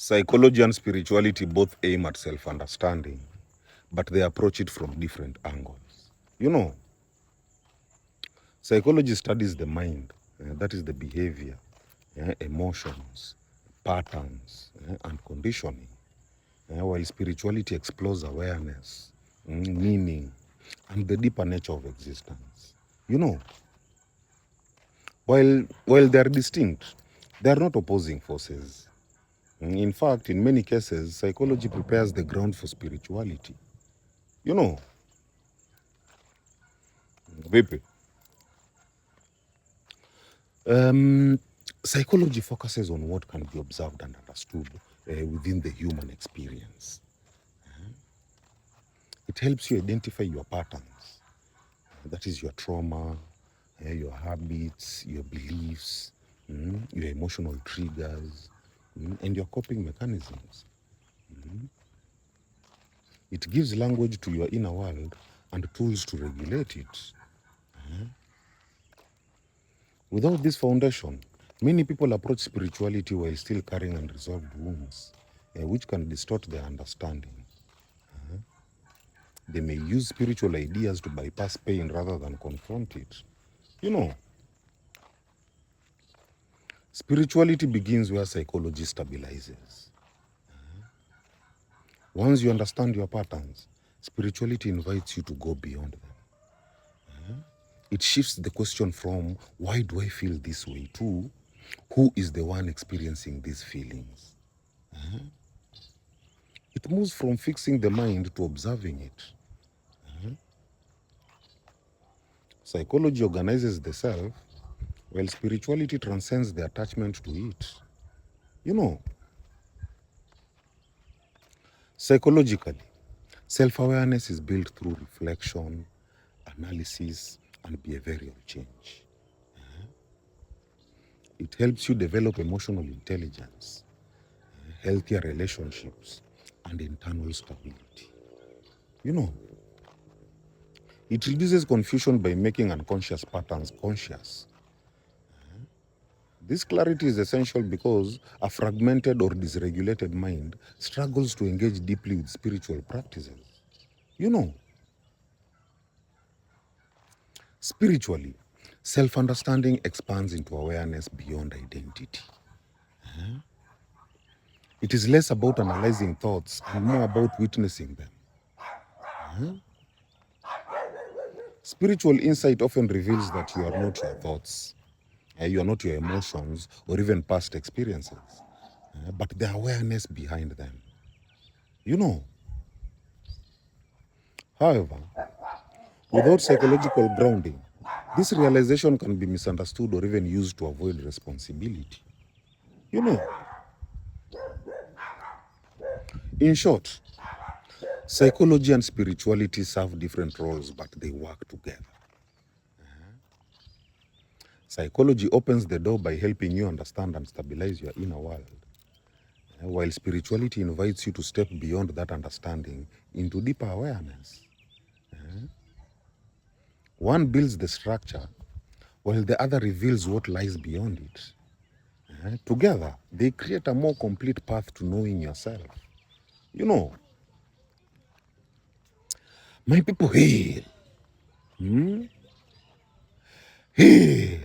Psychology and spirituality both aim at self-understanding, but they approach it from different angles. You know, psychology studies the mind, that is the behavior, emotions, patterns, and conditioning, while spirituality explores awareness, meaning, and the deeper nature of existence. You know, while they are distinct, they are not opposing forces. In fact, in many cases, psychology prepares the ground for spirituality. You know, Vipi, um, psychology focuses on what can be observed and understood within the human experience. It helps you identify your patterns. That is your trauma, your habits, your beliefs, your emotional triggers, and your coping mechanisms. It gives language to your inner world and tools to regulate it. Without this foundation, many people approach spirituality while still carrying unresolved wounds, which can distort their understanding. They may use spiritual ideas to bypass pain rather than confront it. You know, spirituality begins where psychology stabilizes. Once you understand your patterns, spirituality invites you to go beyond them. It shifts the question from, why do I feel this way, to, who is the one experiencing these feelings? It moves from fixing the mind to observing it. Psychology organizes the self, while spirituality transcends the attachment to it. You know, psychologically, self-awareness is built through reflection, analysis, and behavioral change. It helps you develop emotional intelligence, healthier relationships, and internal stability. You know, it reduces confusion by making unconscious patterns conscious. This clarity is essential because a fragmented or dysregulated mind struggles to engage deeply with spiritual practices. You know, spiritually, self-understanding expands into awareness beyond identity. It is less about analyzing thoughts and more about witnessing them. Spiritual insight often reveals that you are not your thoughts, you are not your emotions or even past experiences, but the awareness behind them. You know, however, without psychological grounding, this realization can be misunderstood or even used to avoid responsibility. You know, in short, psychology and spirituality serve different roles, but they work together. Psychology opens the door by helping you understand and stabilize your inner world, while spirituality invites you to step beyond that understanding into deeper awareness. One builds the structure, while the other reveals what lies beyond it. Together, they create a more complete path to knowing yourself. You know, my people, hail. Hail.